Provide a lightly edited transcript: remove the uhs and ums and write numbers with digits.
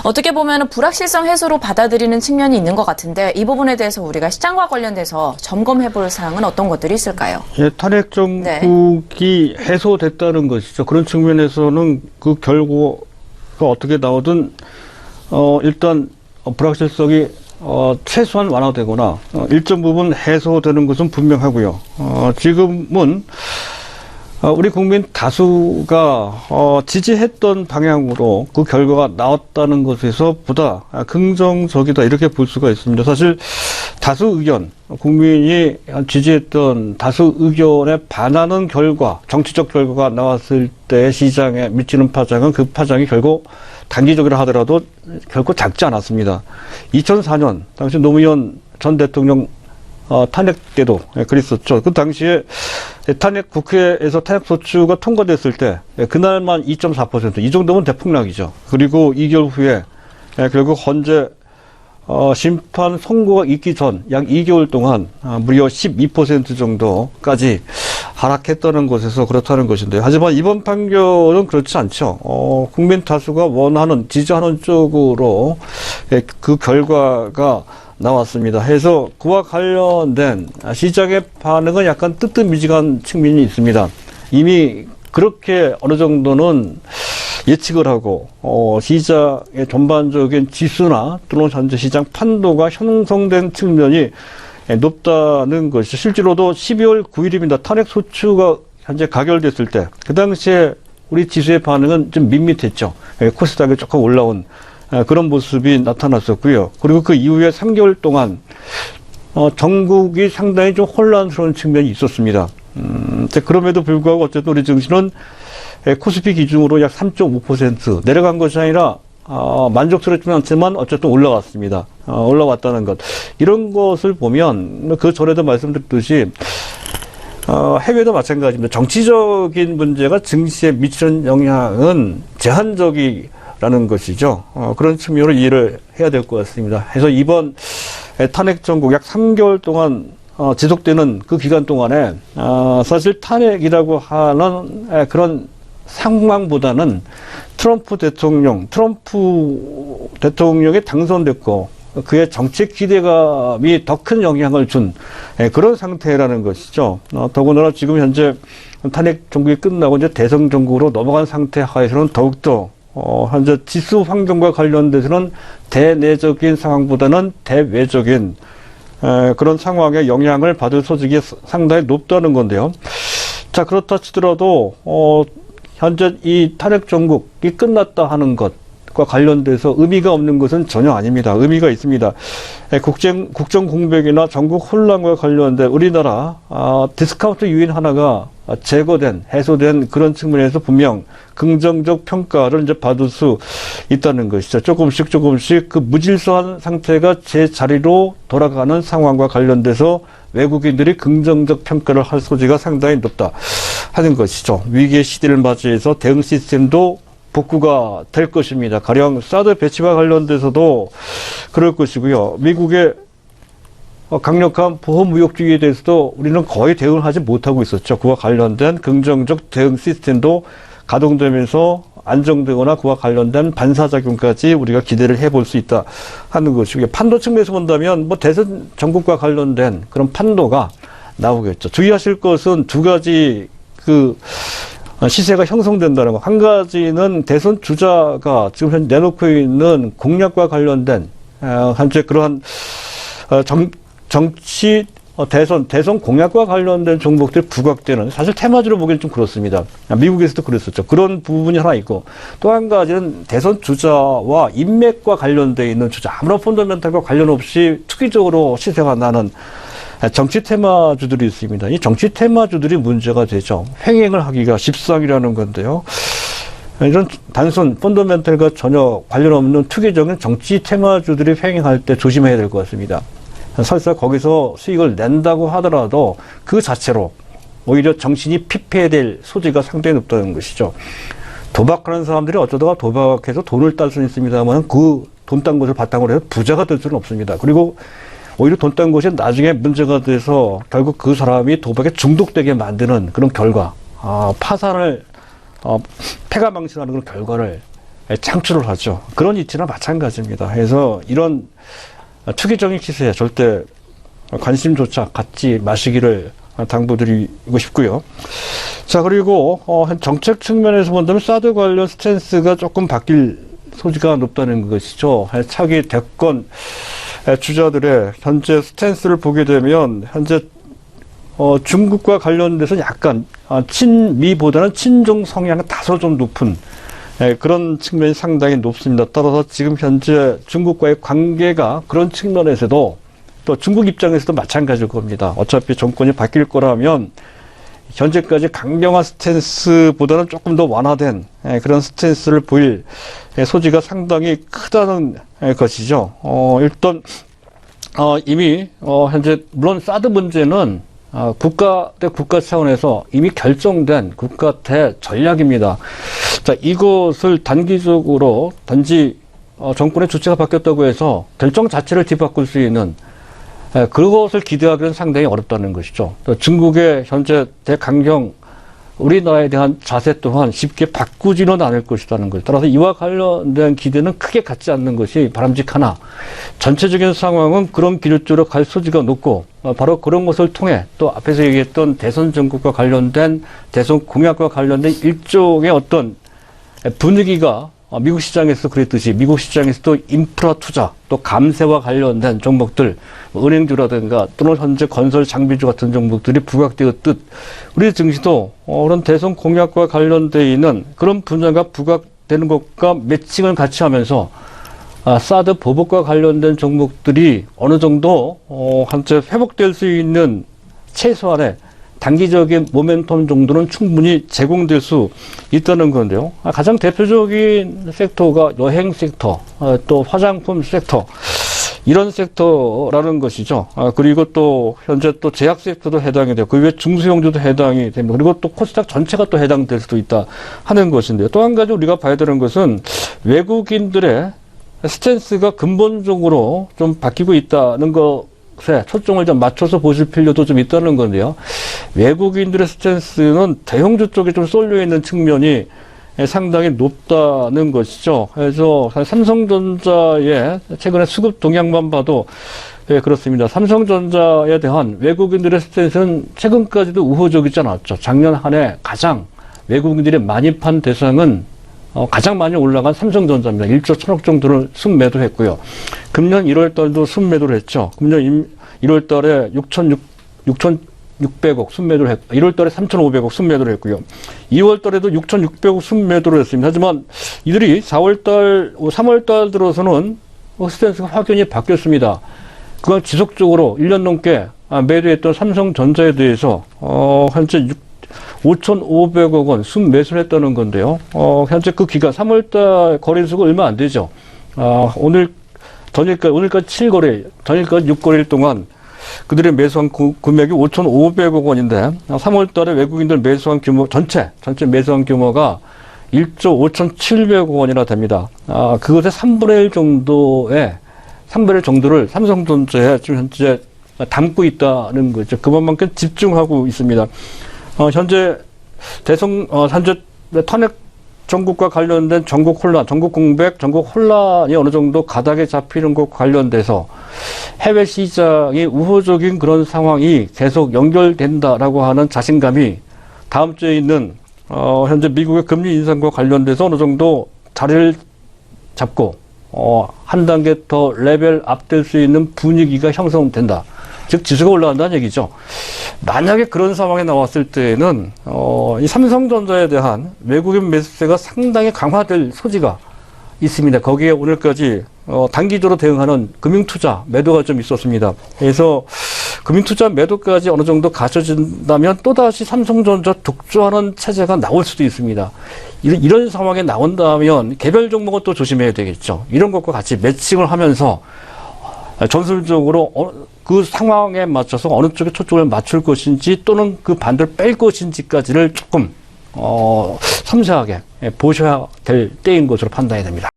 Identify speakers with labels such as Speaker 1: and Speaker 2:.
Speaker 1: 어떻게 보면 불확실성 해소로 받아들이는 측면이 있는 것 같은데 이 부분에 대해서 우리가 시장과 관련돼서 점검해 볼 사항은 어떤 것들이 있을까요?
Speaker 2: 예, 탄핵 정국이 해소됐다는 것이죠. 그런 측면에서는 그 결과가 어떻게 나오든 일단 불확실성이 최소한 완화되거나 일정 부분 해소되는 것은 분명하고요. 지금은 우리 국민 다수가 지지했던 방향으로 그 결과가 나왔다는 것에서 보다 긍정적이다 이렇게 볼 수가 있습니다. 사실 다수 의견, 국민이 지지했던 다수 의견에 반하는 결과, 정치적 결과가 나왔을 때 시장에 미치는 파장은 그 파장이 결국 단기적이라 하더라도 결코 작지 않았습니다. 2004년 당시 노무현 전 대통령 탄핵 때도 그랬었죠. 그 당시에 국회에서 탄핵 소추가 통과됐을 때 그날만 2.4%, 이 정도면 대폭락이죠. 그리고 2개월 후에 결국 헌재 심판 선고가 있기 전 약 2개월 동안 무려 12% 정도까지 하락했다는 것에서 그렇다는 것인데요. 하지만 이번 판결은 그렇지 않죠. 국민 다수가 원하는, 지지하는 쪽으로 그 결과가 나왔습니다. 해서 그와 관련된 시장의 반응은 약간 뜨뜻미지근한 측면이 있습니다. 이미 그렇게 어느 정도는 예측을 하고 시장의 전반적인 지수나 또는 현재 시장 판도가 형성된 측면이 높다는 것이죠. 실제로도 12월 9일입니다. 탄핵 소추가 현재 가결됐을 때 그 당시에 우리 지수의 반응은 좀 밋밋했죠. 코스닥이 조금 올라온 그런 모습이 나타났었고요. 그리고 그 이후에 3개월 동안 전국이 상당히 좀 혼란스러운 측면이 있었습니다. 그럼에도 불구하고 어쨌든 우리 증시는 코스피 기준으로 약 3.5% 내려간 것이 아니라 만족스럽지는 않지만 어쨌든 올라왔습니다. 올라왔다는 것. 이런 것을 보면 그 전에도 말씀드렸듯이 해외도 마찬가지입니다. 정치적인 문제가 증시에 미치는 영향은 제한적이라는 것이죠. 그런 측면으로 이해를 해야 될 것 같습니다. 그래서 이번 탄핵 정국 약 3개월 동안 지속되는 그 기간 동안에 사실 탄핵이라고 하는 그런 상황보다는 트럼프 대통령이 당선됐고 그의 정책 기대감이 더 큰 영향을 준 그런 상태라는 것이죠. 더군다나 지금 현재 탄핵 정국이 끝나고 이제 대선 정국으로 넘어간 상태 하에서는 더욱더 현재 지수 환경과 관련돼서는 대내적인 상황보다는 대외적인 그런 상황에 영향을 받을 소식이 상당히 높다는 건데요. 자, 그렇다 치더라도 현재 이 탄핵 정국이 끝났다 하는 것과 관련돼서 의미가 없는 것은 전혀 아닙니다. 의미가 있습니다. 국정 공백이나 전국 혼란과 관련된 우리나라 디스카운트 요인 하나가 해소된 그런 측면에서 분명 긍정적 평가를 이제 받을 수 있다는 것이죠. 조금씩 그 무질서한 상태가 제자리로 돌아가는 상황과 관련돼서 외국인들이 긍정적 평가를 할 소지가 상당히 높다 하는 것이죠. 위기의 시대를 맞이해서 대응 시스템도 복구가 될 것입니다. 가령 사드 배치와 관련돼서도 그럴 것이고요. 미국의 강력한 보호무역주의에 대해서도 우리는 거의 대응을 하지 못하고 있었죠. 그와 관련된 긍정적 대응 시스템도 가동되면서 안정되거나 그와 관련된 반사작용까지 우리가 기대를 해볼 수 있다 하는 것이고요. 판도 측면에서 본다면 대선 전국과 관련된 그런 판도가 나오겠죠. 주의하실 것은 두 가지 시세가 형성된다는 것. 한 가지는 대선 주자가 지금 현재 내놓고 있는 공약과 관련된 현재 그러한 정치 대선 공약과 관련된 종목들이 부각되는, 사실 테마주로 보기엔 좀 그렇습니다. 미국에서도 그랬었죠. 그런 부분이 하나 있고, 또 한 가지는 대선 주자와 인맥과 관련되어 있는 주자, 아무런 펀더멘탈과 관련 없이 투기적으로 시세가 나는 정치 테마주들이 있습니다. 이 정치 테마주들이 문제가 되죠. 횡행을 하기가 십상이라는 건데요. 이런 단순 펀더멘탈과 전혀 관련 없는 투기적인 정치 테마주들이 횡행할 때 조심해야 될 것 같습니다. 설사 거기서 수익을 낸다고 하더라도 그 자체로 오히려 정신이 피폐될 소지가 상당히 높다는 것이죠. 도박하는 사람들이 어쩌다가 도박해서 돈을 딸 수는 있습니다만 그 돈 딴 것을 바탕으로 해서 부자가 될 수는 없습니다. 그리고 오히려 돈 딴 것이 나중에 문제가 돼서 결국 그 사람이 도박에 중독되게 만드는 그런 결과, 파산을, 패가 망신하는 그런 결과를 창출을 하죠. 그런 이치나 마찬가지입니다. 그래서 이런 투기적인 기세에 절대 관심조차 갖지 마시기를 당부드리고 싶고요. 자, 그리고 정책 측면에서 본다면 사드 관련 스탠스가 조금 바뀔 소지가 높다는 것이죠. 차기 대권 주자들의 현재 스탠스를 보게 되면 현재 중국과 관련돼서 약간 친미보다는 친중 성향이 다소 좀 높은 그런 측면이 상당히 높습니다. 따라서 지금 현재 중국과의 관계가 그런 측면에서도 또 중국 입장에서도 마찬가지일 겁니다. 어차피 정권이 바뀔 거라면 현재까지 강경한 스탠스보다는 조금 더 완화된 그런 스탠스를 보일 소지가 상당히 크다는 것이죠. 일단 이미 현재 물론 사드 문제는 국가 대 국가 차원에서 이미 결정된 국가 대 전략입니다. 자, 이것을 단기적으로 단지 정권의 주체가 바뀌었다고 해서 결정 자체를 뒤바꿀 수 있는 그것을 기대하기는 상당히 어렵다는 것이죠. 또 중국의 현재 대강경 우리나라에 대한 자세 또한 쉽게 바꾸지는 않을 것이라는 것. 따라서 이와 관련된 기대는 크게 갖지 않는 것이 바람직하나 전체적인 상황은 그런 길을 쪽으로 갈 소지가 높고 바로 그런 것을 통해 또 앞에서 얘기했던 대선 정국과 관련된 대선 공약과 관련된 일종의 어떤 분위기가 미국 시장에서 그랬듯이 미국 시장에서도 인프라 투자 또 감세와 관련된 종목들 은행주라든가 또는 현재 건설 장비주 같은 종목들이 부각되었듯 우리 증시도 그런 대선 공약과 관련되어 있는 그런 분야가 부각되는 것과 매칭을 같이 하면서 사드 보복과 관련된 종목들이 어느 정도 현재 회복될 수 있는 최소한의 단기적인 모멘텀 정도는 충분히 제공될 수 있다는 건데요. 가장 대표적인 섹터가 여행 섹터, 또 화장품 섹터, 이런 섹터라는 것이죠. 그리고 또 현재 또 제약 섹터도 해당이 되고 그 외 중소형주도 해당이 됩니다. 그리고 또 코스닥 전체가 또 해당될 수도 있다 하는 것인데요. 또 한 가지 우리가 봐야 되는 것은 외국인들의 스탠스가 근본적으로 좀 바뀌고 있다는 것 초점을 좀 맞춰서 보실 필요도 좀 있다는 건데요. 외국인들의 스탠스는 대형주 쪽에 좀 쏠려 있는 측면이 상당히 높다는 것이죠. 그래서 삼성전자의 최근에 수급 동향만 봐도 그렇습니다. 삼성전자에 대한 외국인들의 스탠스는 최근까지도 우호적이지 않았죠. 작년 한 해 가장 외국인들이 많이 판 대상은 가장 많이 올라간 삼성전자입니다. 1조 1,000억 정도를 순매도했고요. 금년 1월 달도 순매도를 했죠. 금년 1월 달에 6,600억 순매도를 했고, 1월 달에 3,500억 순매도를 했고요. 2월 달에도 6,600억 순매도를 했습니다. 하지만 이들이 4월 달, 3월 달 들어서는 스탠스가 확연히 바뀌었습니다. 그건 지속적으로 1년 넘게 매도했던 삼성전자에 대해서 현재 5,500억 원 순매수를 했다는 건데요. 현재 그 기간 3월달 거래수가 얼마 안 되죠. 오늘까지 7거래일, 전일까지 6거래일 동안 그들의 매수한 금액이 5,500억 원인데 3월달에 외국인들 매수한 규모 전체 매수한 규모가 1조 5,700억 원이나 됩니다. 그것의 3분의 1 정도를 삼성전자에 지금 현재 담고 있다는 거죠. 그만큼 집중하고 있습니다. 현재 현재 탄핵 전국과 관련된 전국 혼란, 전국 공백, 전국 혼란이 어느 정도 가닥에 잡히는 것과 관련돼서 해외 시장이 우호적인 그런 상황이 계속 연결된다라고 하는 자신감이 다음 주에 있는 현재 미국의 금리 인상과 관련돼서 어느 정도 자리를 잡고 한 단계 더 레벨 업될 수 있는 분위기가 형성된다. 즉 지수가 올라간다는 얘기죠. 만약에 그런 상황에 나왔을 때는 이 삼성전자에 대한 외국인 매수세가 상당히 강화될 소지가 있습니다. 거기에 오늘까지 단기적으로 대응하는 금융투자 매도가 좀 있었습니다. 그래서 금융투자 매도까지 어느 정도 갖춰진다면 또다시 삼성전자 독주하는 체제가 나올 수도 있습니다. 이런 상황에 나온다면 개별 종목은 또 조심해야 되겠죠. 이런 것과 같이 매칭을 하면서 전술적으로 그 상황에 맞춰서 어느 쪽에 초점을 맞출 것인지 또는 그 반대로 뺄 것인지까지를 조금 섬세하게 보셔야 될 때인 것으로 판단이 됩니다.